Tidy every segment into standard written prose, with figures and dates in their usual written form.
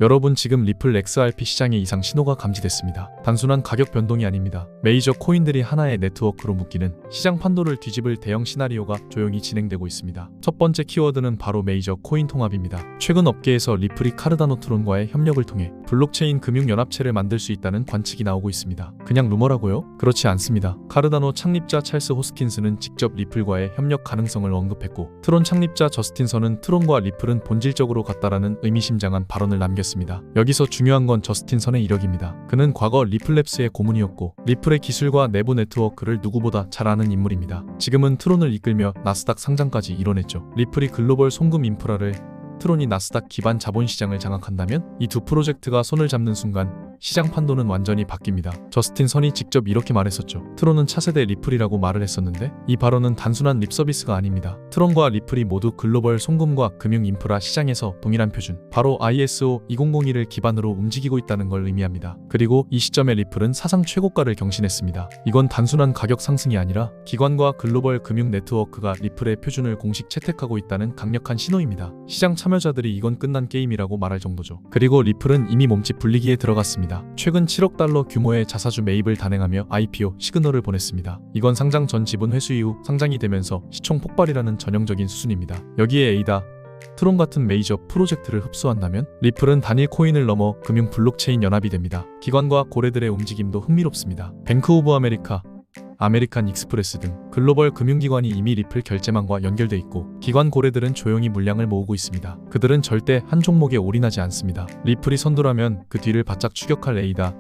여러분, 지금 리플 XRP 시장에 이상 신호가 감지됐습니다. 단순한 가격 변동이 아닙니다. 메이저 코인들이 하나의 네트워크로 묶이는 시장 판도를 뒤집을 대형 시나리오가 조용히 진행되고 있습니다. 첫 번째 키워드는 바로 메이저 코인 통합입니다. 최근 업계에서 리플이 카르다노 트론과의 협력을 통해 블록체인 금융연합체를 만들 수 있다는 관측이 나오고 있습니다. 그냥 루머라고요? 그렇지 않습니다. 카르다노 창립자 찰스 호스킨스는 직접 리플과의 협력 가능성을 언급했고, 트론 창립자 저스틴 선은 트론과 리플은 본질적으로 같다라는 의미심장한 발언을 남겼습니다. 여기서 중요한 건 저스틴 선의 이력입니다. 그는 과거 리플랩스의 고문이었고 리플의 기술과 내부 네트워크를 누구보다 잘 아는 인물입니다. 지금은 트론을 이끌며 나스닥 상장까지 이뤄냈죠. 리플이 글로벌 송금 인프라를, 트론이 나스닥 기반 자본시장을 장악한다면 이 두 프로젝트가 손을 잡는 순간 시장 판도는 완전히 바뀝니다. 저스틴 선이 직접 이렇게 말했었죠. 트론은 차세대 리플이라고 말을 했었는데 이 발언은 단순한 립서비스가 아닙니다. 트론과 리플이 모두 글로벌 송금과 금융 인프라 시장에서 동일한 표준, 바로 ISO 2001을 기반으로 움직이고 있다는 걸 의미합니다. 그리고 이 시점에 리플은 사상 최고가를 경신했습니다. 이건 단순한 가격 상승이 아니라 기관과 글로벌 금융 네트워크가 리플의 표준을 공식 채택하고 있다는 강력한 신호입니다. 시장 참여자들이 이건 끝난 게임이라고 말할 정도죠. 그리고 리플은 이미 몸집 불리기에 들어갔습니다. 최근 7억 달러 규모의 자사주 매입을 단행하며 IPO 시그널을 보냈습니다. 이건 상장 전 지분 회수 이후 상장이 되면서 시총 폭발이라는 전형적인 수준입니다. 여기에 에이다, 트론 같은 메이저 프로젝트를 흡수한다면 리플은 단일 코인을 넘어 금융 블록체인 연합이 됩니다. 기관과 고래들의 움직임도 흥미롭습니다. 뱅크 오브 아메리카, 아메리칸 익스프레스 등 글로벌 금융기관이 이미 리플 결제망과 연결돼 있고, 기관 고래들은 조용히 물량을 모으고 있습니다. 그들은 절대 한 종목에 올인하지 않습니다. 리플이 선두라면 그 뒤를 바짝 추격할 에이다,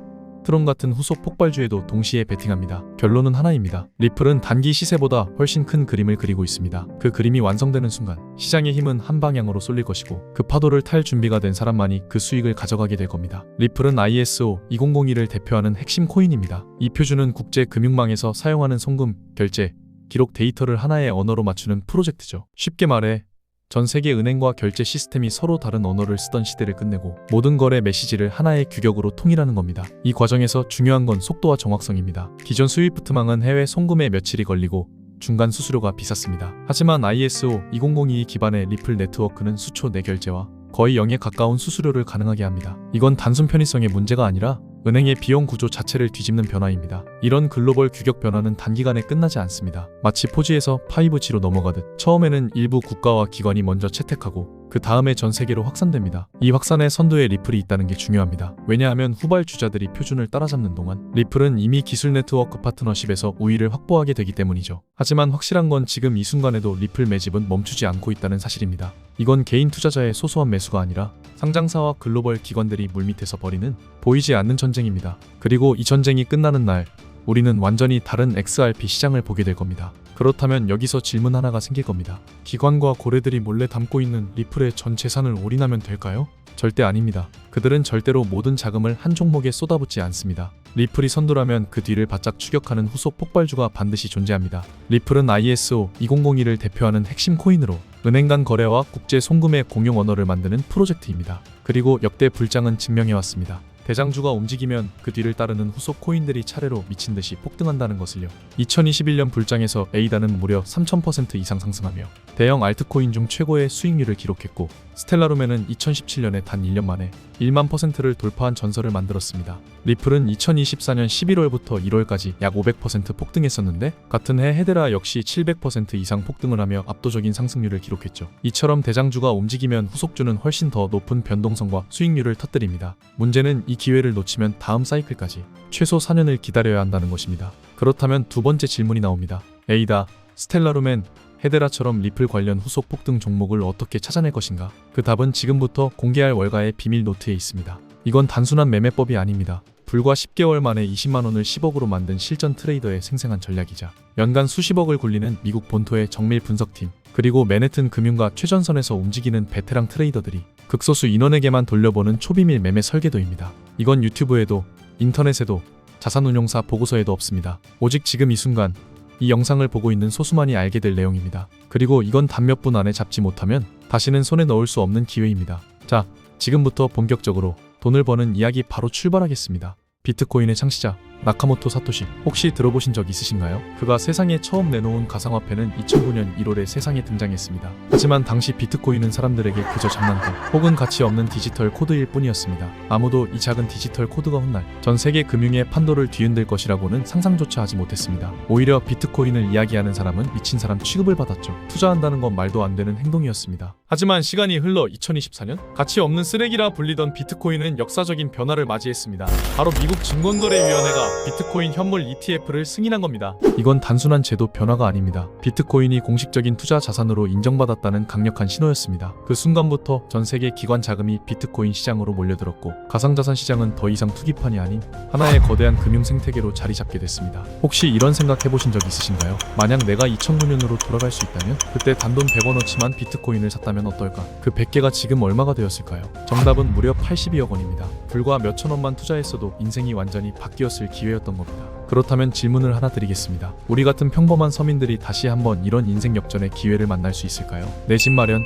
트론 같은 후속 폭발주에도 동시에 베팅합니다. 결론은 하나입니다. 리플은 단기 시세보다 훨씬 큰 그림을 그리고 있습니다. 그 그림이 완성되는 순간 시장의 힘은 한 방향으로 쏠릴 것이고, 그 파도를 탈 준비가 된 사람만이 그 수익을 가져가게 될 겁니다. 리플은 ISO 2001을 대표하는 핵심 코인입니다. 이 표준은 국제 금융망에서 사용하는 송금, 결제, 기록 데이터를 하나의 언어로 맞추는 프로젝트죠. 쉽게 말해 전 세계 은행과 결제 시스템이 서로 다른 언어를 쓰던 시대를 끝내고 모든 거래 메시지를 하나의 규격으로 통일하는 겁니다. 이 과정에서 중요한 건 속도와 정확성입니다. 기존 스위프트망은 해외 송금에 며칠이 걸리고 중간 수수료가 비쌌습니다. 하지만 ISO 2002 기반의 리플 네트워크는 수초 내 결제와 거의 0에 가까운 수수료를 가능하게 합니다. 이건 단순 편의성의 문제가 아니라 은행의 비용 구조 자체를 뒤집는 변화입니다. 이런 글로벌 규격 변화는 단기간에 끝나지 않습니다. 마치 포지에서 5G로 넘어가듯 처음에는 일부 국가와 기관이 먼저 채택하고 그 다음에 전 세계로 확산됩니다. 이 확산의 선두에 리플이 있다는 게 중요합니다. 왜냐하면 후발주자들이 표준을 따라잡는 동안 리플은 이미 기술 네트워크 파트너십에서 우위를 확보하게 되기 때문이죠. 하지만 확실한 건 지금 이 순간에도 리플 매집은 멈추지 않고 있다는 사실입니다. 이건 개인 투자자의 소소한 매수가 아니라 상장사와 글로벌 기관들이 물밑에서 벌이는 보이지 않는 전쟁입니다. 그리고 이 전쟁이 끝나는 날 우리는 완전히 다른 XRP 시장을 보게 될 겁니다. 그렇다면 여기서 질문 하나가 생길 겁니다. 기관과 고래들이 몰래 담고 있는 리플의 전 재산을 올인하면 될까요? 절대 아닙니다. 그들은 절대로 모든 자금을 한 종목에 쏟아붓지 않습니다. 리플이 선두라면 그 뒤를 바짝 추격하는 후속 폭발주가 반드시 존재합니다. 리플은 ISO 2001을 대표하는 핵심 코인으로 은행 간 거래와 국제 송금의 공용 언어를 만드는 프로젝트입니다. 그리고 역대 불장은 증명해왔습니다. 대장주가 움직이면 그 뒤를 따르는 후속 코인들이 차례로 미친 듯이 폭등한다는 것을요. 2021년 불장에서 에이다는 무려 3000% 이상 상승하며 대형 알트코인 중 최고의 수익률을 기록했고, 스텔라룸에는 2017년에 단 1년 만에 1만 %를 돌파한 전설을 만들었습니다. 리플은 2024년 11월부터 1월까지 약 500% 폭등했었는데, 같은 해 헤데라 역시 700% 이상 폭등을 하며 압도적인 상승률을 기록했죠. 이처럼 대장주가 움직이면 후속주는 훨씬 더 높은 변동성과 수익률을 터뜨립니다. 문제는 이 기회를 놓치면 다음 사이클까지 최소 4년을 기다려야 한다는 것입니다. 그렇다면 두 번째 질문이 나옵니다. 에이다, 스텔라룸엔 헤데라처럼 리플 관련 후속 폭등 종목을 어떻게 찾아낼 것인가? 그 답은 지금부터 공개할 월가의 비밀 노트에 있습니다. 이건 단순한 매매법이 아닙니다. 불과 10개월 만에 20만 원을 10억으로 만든 실전 트레이더의 생생한 전략이자 연간 수십억을 굴리는 미국 본토의 정밀 분석팀, 그리고 맨해튼 금융가 최전선에서 움직이는 베테랑 트레이더들이 극소수 인원에게만 돌려보는 초비밀 매매 설계도입니다. 이건 유튜브에도, 인터넷에도, 자산운용사 보고서에도 없습니다. 오직 지금 이 순간 이 영상을 보고 있는 소수만이 알게 될 내용입니다. 그리고 이건 단 몇 분 안에 잡지 못하면 다시는 손에 넣을 수 없는 기회입니다. 자, 지금부터 본격적으로 돈을 버는 이야기 바로 출발하겠습니다. 비트코인의 창시자 나카모토 사토시 혹시 들어보신 적 있으신가요? 그가 세상에 처음 내놓은 가상화폐는 2009년 1월에 세상에 등장했습니다. 하지만 당시 비트코인은 사람들에게 그저 장난감 혹은 가치 없는 디지털 코드일 뿐이었습니다. 아무도 이 작은 디지털 코드가 훗날 전 세계 금융의 판도를 뒤흔들 것이라고는 상상조차 하지 못했습니다. 오히려 비트코인을 이야기하는 사람은 미친 사람 취급을 받았죠. 투자한다는 건 말도 안 되는 행동이었습니다. 하지만 시간이 흘러 2024년 가치 없는 쓰레기라 불리던 비트코인은 역사적인 변화를 맞이했습니다. 바로 미국 증권거래위원회가 비트코인 현물 ETF를 승인한 겁니다. 이건 단순한 제도 변화가 아닙니다. 비트코인이 공식적인 투자 자산으로 인정받았다는 강력한 신호였습니다. 그 순간부터 전 세계 기관 자금이 비트코인 시장으로 몰려들었고 가상자산 시장은 더 이상 투기판이 아닌 하나의 거대한 금융 생태계로 자리 잡게 됐습니다. 혹시 이런 생각 해보신 적 있으신가요? 만약 내가 2009년으로 돌아갈 수 있다면 그때 단돈 100원어치만 비트코인을 샀다면 어떨까? 그 100개가 지금 얼마가 되었을까요? 정답은 무려 82억 원입니다. 불과 몇천 원만 투자했어도 인생이 완전히 바뀌었을 기회였던 겁니다. 그렇다면 질문을 하나 드리겠습니다. 우리 같은 평범한 서민들이 다시 한번 이런 인생 역전의 기회를 만날 수 있을까요? 내 집 마련,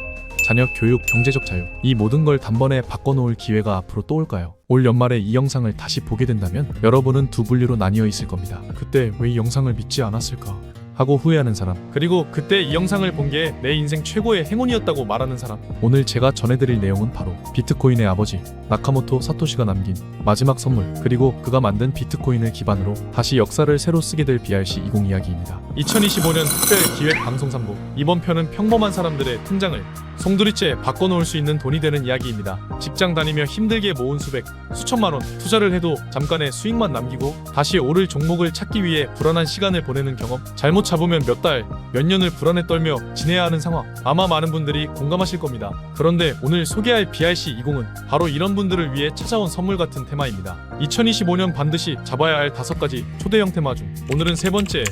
자녀 교육, 경제적 자유, 이 모든 걸 단번에 바꿔놓을 기회가 앞으로 또 올까요? 올 연말에 이 영상을 다시 보게 된다면 여러분은 두 분류로 나뉘어 있을 겁니다. 그때 왜 이 영상을 믿지 않았을까? 하고 후회하는 사람, 그리고 그때 이 영상을 본 게 내 인생 최고의 행운이었다고 말하는 사람. 오늘 제가 전해드릴 내용은 바로 비트코인의 아버지 나카모토 사토시가 남긴 마지막 선물, 그리고 그가 만든 비트코인을 기반으로 다시 역사를 새로 쓰게 될 BRC20 이야기입니다. 2025년 특별기획 방송 3부, 이번 편은 평범한 사람들의 통장을 송두리째 바꿔놓을 수 있는 돈이 되는 이야기입니다. 직장 다니며 힘들게 모은 수백, 수천만 원 투자를 해도 잠깐의 수익만 남기고 다시 오를 종목을 찾기 위해 불안한 시간을 보내는 경험, 잘못 잡으면 몇 달, 몇 년을 불안에 떨며 지내야 하는 상황, 아마 많은 분들이 공감하실 겁니다. 그런데 오늘 소개할 BRC20은 바로 이런 분들을 위해 찾아온 선물 같은 테마입니다. 2025년 반드시 잡아야 할 5가지 초대형 테마 중 오늘은 세 번째,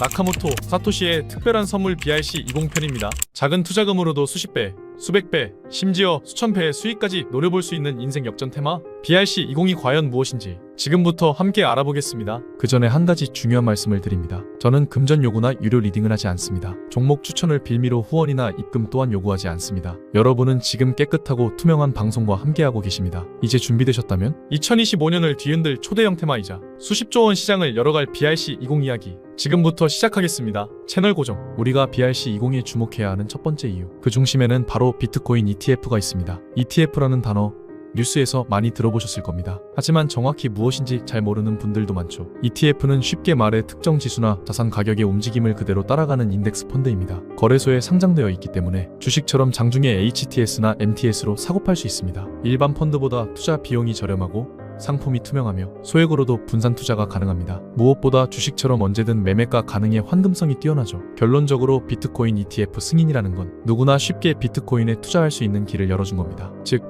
나카모토 사토시의 특별한 선물 BRC20 편입니다. 작은 투자금으로도 수십 배, 수백 배, 심지어 수천 배의 수익까지 노려볼 수 있는 인생 역전 테마 BRC20이 과연 무엇인지 지금부터 함께 알아보겠습니다. 그 전에 한 가지 중요한 말씀을 드립니다. 저는 금전 요구나 유료 리딩을 하지 않습니다. 종목 추천을 빌미로 후원이나 입금 또한 요구하지 않습니다. 여러분은 지금 깨끗하고 투명한 방송과 함께하고 계십니다. 이제 준비되셨다면 2025년을 뒤흔들 초대형 테마이자 수십조 원 시장을 열어갈 BRC20 이야기 지금부터 시작하겠습니다. 채널 고정. 우리가 BRC20에 주목해야 하는 첫 번째 이유, 그 중심에는 바로 비트코인 ETF가 있습니다. ETF라는 단어 뉴스에서 많이 들어보셨을 겁니다. 하지만 정확히 무엇인지 잘 모르는 분들도 많죠. ETF는 쉽게 말해 특정 지수나 자산 가격의 움직임을 그대로 따라가는 인덱스 펀드입니다. 거래소에 상장되어 있기 때문에 주식처럼 장중에 HTS나 MTS로 사고팔 수 있습니다. 일반 펀드보다 투자 비용이 저렴하고 상품이 투명하며 소액으로도 분산 투자가 가능합니다. 무엇보다 주식처럼 언제든 매매가 가능해 환금성이 뛰어나죠. 결론적으로 비트코인 ETF 승인이라는 건 누구나 쉽게 비트코인에 투자할 수 있는 길을 열어준 겁니다. 즉,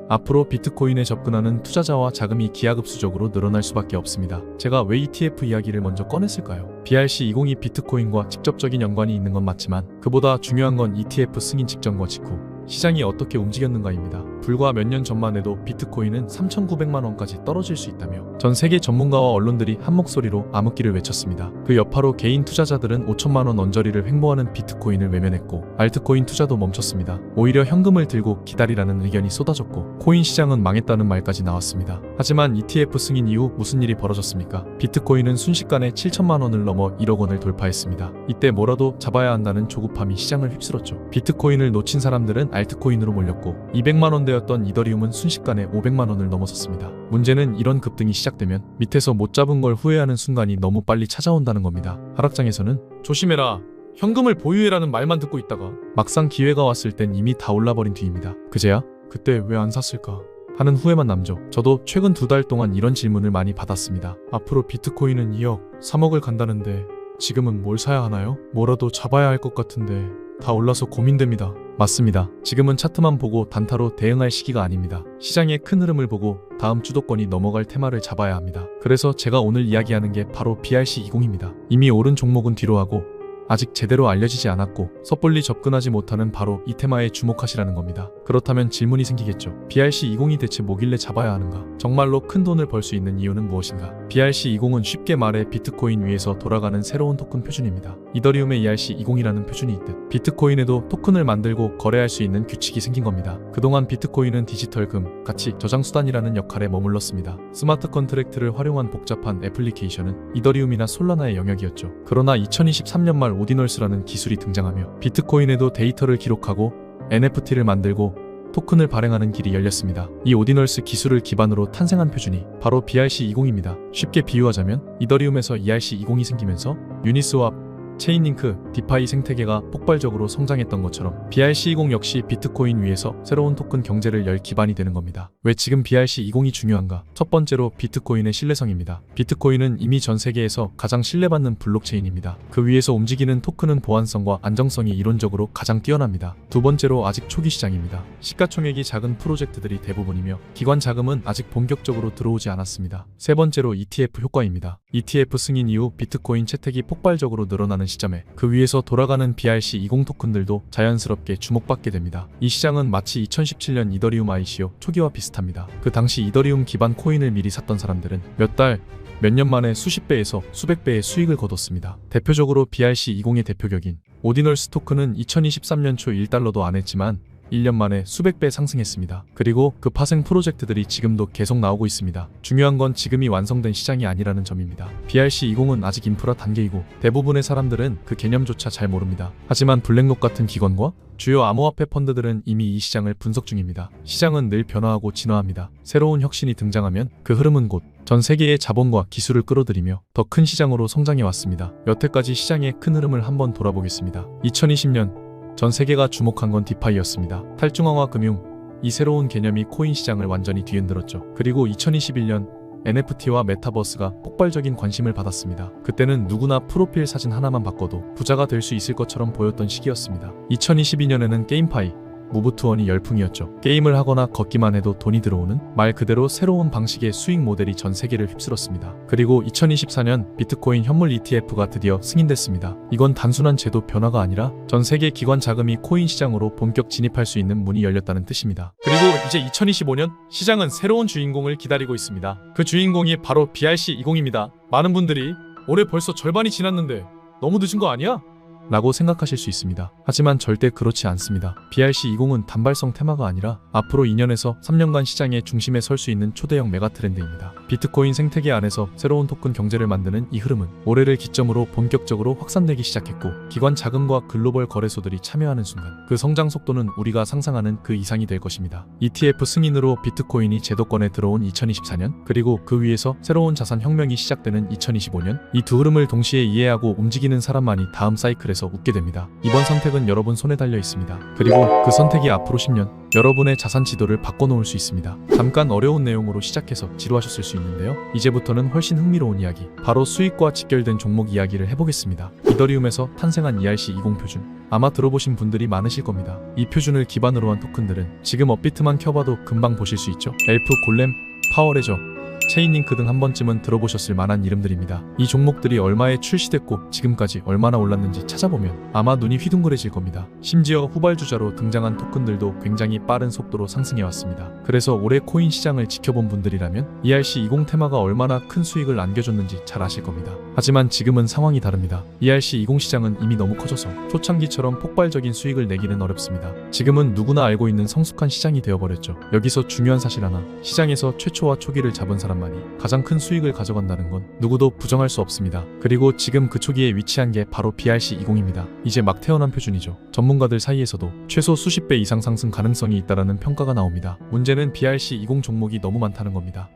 앞으로 비트코인에 접근하는 투자자와 자금이 기하급수적으로 늘어날 수밖에 없습니다. 제가 왜 ETF 이야기를 먼저 꺼냈을까요? BRC20이 비트코인과 직접적인 연관이 있는 건 맞지만 그보다 중요한 건 ETF 승인 직전과 직후 시장이 어떻게 움직였는가입니다. 불과 몇 년 전만 해도 비트코인은 3,900만 원까지 떨어질 수 있다며 전 세계 전문가와 언론들이 한 목소리로 암흑기를 외쳤습니다. 그 여파로 개인 투자자들은 5천만 원 언저리를 횡보하는 비트코인을 외면했고 알트코인 투자도 멈췄습니다. 오히려 현금을 들고 기다리라는 의견이 쏟아졌고 코인 시장은 망했다는 말까지 나왔습니다. 하지만 ETF 승인 이후 무슨 일이 벌어졌습니까? 비트코인은 순식간에 7천만 원을 넘어 1억 원을 돌파했습니다. 이때 뭐라도 잡아야 한다는 조급함이 시장을 휩쓸었죠. 비트코인을 놓친 사람들은 알트코인으로 몰렸고 200만 원대였던 이더리움은 순식간에 500만 원을 넘어섰습니다. 문제는 이런 급등이 시작되면 밑에서 못 잡은 걸 후회하는 순간이 너무 빨리 찾아온다는 겁니다. 하락장에서는 조심해라, 현금을 보유해라는 말만 듣고 있다가 막상 기회가 왔을 땐 이미 다 올라버린 뒤입니다. 그제야 그때 왜 안 샀을까 하는 후회만 남죠. 저도 최근 2달 동안 이런 질문을 많이 받았습니다. 앞으로 비트코인은 2억, 3억을 간다는데 지금은 뭘 사야 하나요? 뭐라도 잡아야 할 것 같은데 다 올라서 고민됩니다. 맞습니다. 지금은 차트만 보고 단타로 대응할 시기가 아닙니다. 시장의 큰 흐름을 보고 다음 주도권이 넘어갈 테마를 잡아야 합니다. 그래서 제가 오늘 이야기하는 게 바로 BRC20입니다. 이미 오른 종목은 뒤로 하고 아직 제대로 알려지지 않았고 섣불리 접근하지 못하는 바로 이 테마에 주목하시라는 겁니다. 그렇다면 질문이 생기겠죠. BRC20이 대체 뭐길래 잡아야 하는가? 정말로 큰 돈을 벌 수 있는 이유는 무엇인가? BRC20은 쉽게 말해 비트코인 위에서 돌아가는 새로운 토큰 표준입니다. 이더리움의 ERC20이라는 표준이 있듯 비트코인에도 토큰을 만들고 거래할 수 있는 규칙이 생긴 겁니다. 그동안 비트코인은 디지털 금, 가치 저장 수단이라는 역할에 머물렀습니다. 스마트 컨트랙트를 활용한 복잡한 애플리케이션은 이더리움이나 솔라나의 영역이었죠. 그러나 2023년 말 오디널스라는 기술이 등장하며 비트코인에도 데이터를 기록하고 NFT를 만들고 토큰을 발행하는 길이 열렸습니다. 이 오디널스 기술을 기반으로 탄생한 표준이 바로 BRC20입니다. 쉽게 비유하자면 이더리움에서 ERC20이 생기면서 유니스왑, 체인링크, 디파이 생태계가 폭발적으로 성장했던 것처럼 BRC20 역시 비트코인 위에서 새로운 토큰 경제를 열 기반이 되는 겁니다. 왜 지금 BRC20이 중요한가? 첫 번째로 비트코인의 신뢰성입니다. 비트코인은 이미 전 세계에서 가장 신뢰받는 블록체인입니다. 그 위에서 움직이는 토큰은 보안성과 안정성이 이론적으로 가장 뛰어납니다. 두 번째로 아직 초기 시장입니다. 시가총액이 작은 프로젝트들이 대부분이며 기관 자금은 아직 본격적으로 들어오지 않았습니다. 세 번째로 ETF 효과입니다. ETF 승인 이후 비트코인 채택이 폭발적으로 늘어나는 시점에 그 위에서 돌아가는 BRC20 토큰들도 자연스럽게 주목받게 됩니다. 이 시장은 마치 2017년 이더리움 ICO 초기와 비슷합니다. 그 당시 이더리움 기반 코인을 미리 샀던 사람들은 몇 달, 몇 년 만에 수십 배에서 수백 배의 수익을 거뒀습니다. 대표적으로 BRC20의 대표격인 오디널스 토큰은 2023년 초 1달러도 안 했지만 1년 만에 수백 배 상승했습니다. 그리고 그 파생 프로젝트들이 지금도 계속 나오고 있습니다. 중요한 건 지금이 완성된 시장이 아니라는 점입니다. BRC20은 아직 인프라 단계이고 대부분의 사람들은 그 개념조차 잘 모릅니다. 하지만 블랙록 같은 기관과 주요 암호화폐 펀드들은 이미 이 시장을 분석 중입니다. 시장은 늘 변화하고 진화합니다. 새로운 혁신이 등장하면 그 흐름은 곧 전 세계의 자본과 기술을 끌어들이며 더 큰 시장으로 성장해 왔습니다. 여태까지 시장의 큰 흐름을 한번 돌아보겠습니다. 2020년 전 세계가 주목한 건 디파이였습니다. 탈중앙화 금융, 이 새로운 개념이 코인 시장을 완전히 뒤흔들었죠. 그리고 2021년 NFT와 메타버스가 폭발적인 관심을 받았습니다. 그때는 누구나 프로필 사진 하나만 바꿔도 부자가 될 수 있을 것처럼 보였던 시기였습니다. 2022년에는 게임파이, 무브투원이 열풍이었죠. 게임을 하거나 걷기만 해도 돈이 들어오는 말 그대로 새로운 방식의 수익 모델이 전 세계를 휩쓸었습니다. 그리고 2024년 비트코인 현물 ETF가 드디어 승인됐습니다. 이건 단순한 제도 변화가 아니라 전 세계 기관 자금이 코인 시장으로 본격 진입할 수 있는 문이 열렸다는 뜻입니다. 그리고 이제 2025년 시장은 새로운 주인공을 기다리고 있습니다. 그 주인공이 바로 BRC20입니다. 많은 분들이 올해 벌써 절반이 지났는데 너무 늦은 거 아니야? 라고 생각하실 수 있습니다. 하지만 절대 그렇지 않습니다. BRC20은 단발성 테마가 아니라 앞으로 2년에서 3년간 시장의 중심에 설 수 있는 초대형 메가트렌드입니다. 비트코인 생태계 안에서 새로운 토큰 경제를 만드는 이 흐름은 올해를 기점으로 본격적으로 확산되기 시작했고 기관 자금과 글로벌 거래소들이 참여하는 순간 그 성장 속도는 우리가 상상하는 그 이상이 될 것입니다. ETF 승인으로 비트코인이 제도권에 들어온 2024년 그리고 그 위에서 새로운 자산 혁명이 시작되는 2025년 이 두 흐름을 동시에 이해하고 움직이는 사람만이 다음 사이클에 웃게 됩니다. 이번 선택은 여러분 손에 달려 있습니다. 그리고 그 선택이 앞으로 10년 여러분의 자산 지도를 바꿔놓을 수 있습니다. 잠깐 어려운 내용으로 시작해서 지루하셨을 수 있는데요. 이제부터는 훨씬 흥미로운 이야기, 바로 수익과 직결된 종목 이야기를 해보겠습니다. 이더리움에서 탄생한 ERC20 표준, 아마 들어보신 분들이 많으실 겁니다. 이 표준을 기반으로 한 토큰들은 지금 업비트만 켜봐도 금방 보실 수 있죠. 엘프, 골렘, 파워레저, 체인링크 등 한 번쯤은 들어보셨을 만한 이름들입니다. 이 종목들이 얼마에 출시됐고 지금까지 얼마나 올랐는지 찾아보면 아마 눈이 휘둥그레질 겁니다. 심지어 후발주자로 등장한 토큰들도 굉장히 빠른 속도로 상승해왔습니다. 그래서 올해 코인 시장을 지켜본 분들이라면 ERC20 테마가 얼마나 큰 수익을 안겨줬는지 잘 아실 겁니다. 하지만 지금은 상황이 다릅니다. ERC20 시장은 이미 너무 커져서 초창기처럼 폭발적인 수익을 내기는 어렵습니다. 지금은 누구나 알고 있는 성숙한 시장이 되어버렸죠. 여기서 중요한 사실 하나, 시장에서 최초와 초기를 잡은 사람만이 가장 큰 수익을 가져간다는 건 누구도 부정할 수 없습니다. 그리고 지금 그 초기에 위치한 게 바로 BRC20입니다. 이제 막 태어난 표준이죠. 전문가들 사이에서도 최소 수십 배 이상 상승 가능성이 있다는 평가가 나옵니다. 문제는 BRC20 종목이 너무 많다는 겁니다.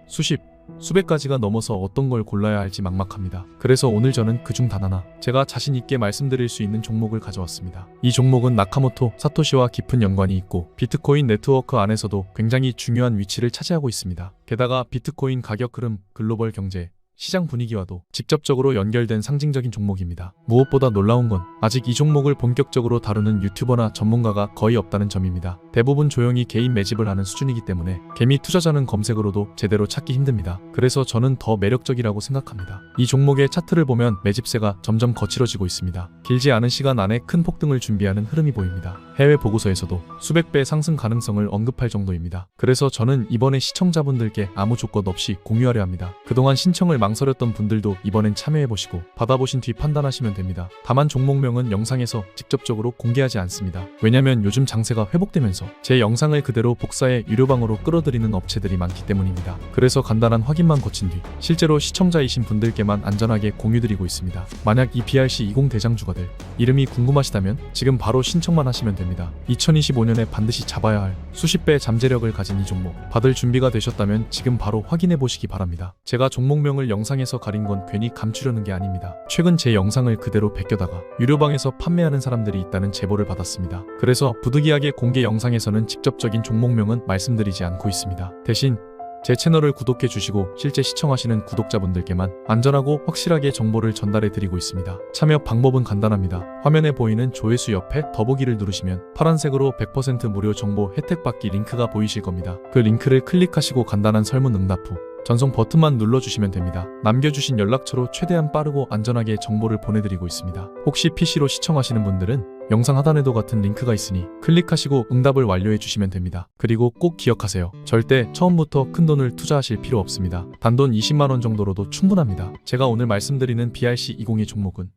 수백 가지가 넘어서 어떤 걸 골라야 할지 막막합니다. 그래서 오늘 저는 그중 단 하나, 제가 자신 있게 말씀드릴 수 있는 종목을 가져왔습니다. 이 종목은 나카모토 사토시와 깊은 연관이 있고 비트코인 네트워크 안에서도 굉장히 중요한 위치를 차지하고 있습니다. 게다가 비트코인 가격 흐름, 글로벌 경제, 시장 분위기와도 직접적으로 연결된 상징적인 종목입니다. 무엇보다 놀라운 건 아직 이 종목을 본격적으로 다루는 유튜버나 전문가가 거의 없다는 점입니다. 대부분 조용히 개인 매집을 하는 수준이기 때문에 개미 투자자는 검색으로도 제대로 찾기 힘듭니다. 그래서 저는 더 매력적이라고 생각합니다. 이 종목의 차트를 보면 매집세가 점점 거칠어지고 있습니다. 길지 않은 시간 안에 큰 폭등을 준비하는 흐름이 보입니다. 해외 보고서에서도 수백 배 상승 가능성을 언급할 정도입니다. 그래서 저는 이번에 시청자분들께 아무 조건 없이 공유하려 합니다. 그동안 신청을 망설였던 분들도 이번엔 참여해보시고 받아보신 뒤 판단하시면 됩니다. 다만 종목명은 영상에서 직접적으로 공개하지 않습니다. 왜냐면 요즘 장세가 회복되면서 제 영상을 그대로 복사해 유료방으로 끌어들이는 업체들이 많기 때문입니다. 그래서 간단한 확인만 거친 뒤 실제로 시청자이신 분들께만 안전하게 공유드리고 있습니다. 만약 이 BRC20 대장주가 될 이름이 궁금하시다면 지금 바로 신청만 하시면 됩니다. 2025년에 반드시 잡아야 할 수십 배의 잠재력을 가진 이 종목 받을 준비가 되셨다면 지금 바로 확인해 보시기 바랍니다. 제가 종목명을 영상에서 가린 건 괜히 감추려는 게 아닙니다. 최근 제 영상을 그대로 베껴다가 유료방에서 판매하는 사람들이 있다는 제보를 받았습니다. 그래서 부득이하게 공개 영상에서는 직접적인 종목명은 말씀드리지 않고 있습니다. 대신 제 채널을 구독해 주시고 실제 시청하시는 구독자분들께만 안전하고 확실하게 정보를 전달해 드리고 있습니다. 참여 방법은 간단합니다. 화면에 보이는 조회수 옆에 더보기를 누르시면 파란색으로 100% 무료 정보 혜택 받기 링크가 보이실 겁니다. 그 링크를 클릭하시고 간단한 설문 응답 후 전송 버튼만 눌러주시면 됩니다. 남겨주신 연락처로 최대한 빠르고 안전하게 정보를 보내드리고 있습니다. 혹시 PC로 시청하시는 분들은 영상 하단에도 같은 링크가 있으니 클릭하시고 응답을 완료해 주시면 됩니다. 그리고 꼭 기억하세요. 절대 처음부터 큰 돈을 투자하실 필요 없습니다. 단돈 20만원 정도로도 충분합니다. 제가 오늘 말씀드리는 BRC20의 종목은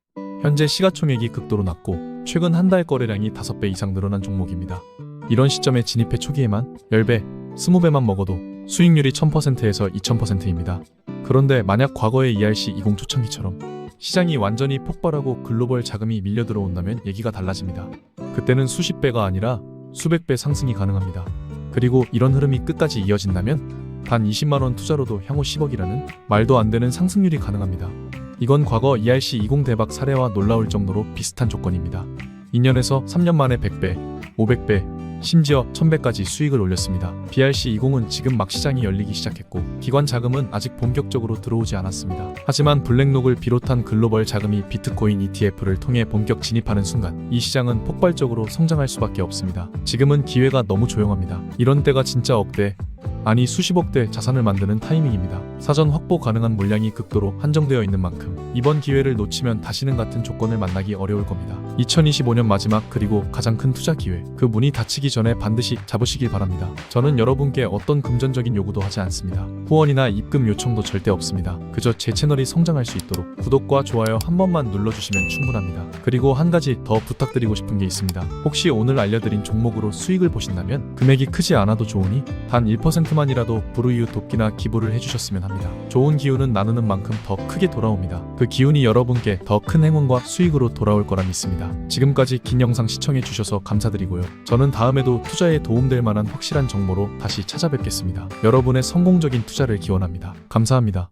현재 시가총액이 극도로 낮고 최근 한 달 거래량이 5배 이상 늘어난 종목입니다. 이런 시점에 진입해 초기에만 10배, 20배만 먹어도 수익률이 1000%에서 2000%입니다. 그런데 만약 과거의 ERC20 초창기처럼 시장이 완전히 폭발하고 글로벌 자금이 밀려 들어온다면 얘기가 달라집니다. 그때는 수십 배가 아니라 수백 배 상승이 가능합니다. 그리고 이런 흐름이 끝까지 이어진다면 단 20만원 투자로도 향후 10억이라는 말도 안 되는 상승률이 가능합니다. 이건 과거 ERC20 대박 사례와 놀라울 정도로 비슷한 조건입니다. 2년에서 3년 만에 100배, 500배, 심지어 1000배까지 수익을 올렸습니다. BRC20은 지금 막 시장이 열리기 시작했고 기관 자금은 아직 본격적으로 들어오지 않았습니다. 하지만 블랙록을 비롯한 글로벌 자금이 비트코인 ETF를 통해 본격 진입하는 순간 이 시장은 폭발적으로 성장할 수밖에 없습니다. 지금은 기회가 너무 조용합니다. 이런 때가 진짜 억대, 아니 수십억대 자산을 만드는 타이밍입니다. 사전 확보 가능한 물량이 극도로 한정되어 있는 만큼 이번 기회를 놓치면 다시는 같은 조건을 만나기 어려울 겁니다. 2025년 마지막 그리고 가장 큰 투자 기회, 그 문이 닫히기 전에 반드시 잡으시길 바랍니다. 저는 여러분께 어떤 금전적인 요구도 하지 않습니다. 후원이나 입금 요청도 절대 없습니다. 그저 제 채널이 성장할 수 있도록 구독과 좋아요 한 번만 눌러주시면 충분합니다. 그리고 한 가지 더 부탁드리고 싶은 게 있습니다. 혹시 오늘 알려드린 종목으로 수익을 보신다면 금액이 크지 않아도 좋으니 단 1%만이라도 불우이웃 돕기나 기부를 해주셨으면 합니다. 좋은 기운은 나누는 만큼 더 크게 돌아옵니다. 그 기운이 여러분께 더 큰 행운과 수익으로 돌아올 거라 믿습니다. 지금까지 긴 영상 시청해 주셔서 감사드리고요. 저는 다음에도 투자에 도움될 만한 확실한 정보로 다시 찾아뵙겠습니다. 여러분의 성공적인 투자를 기원합니다. 감사합니다.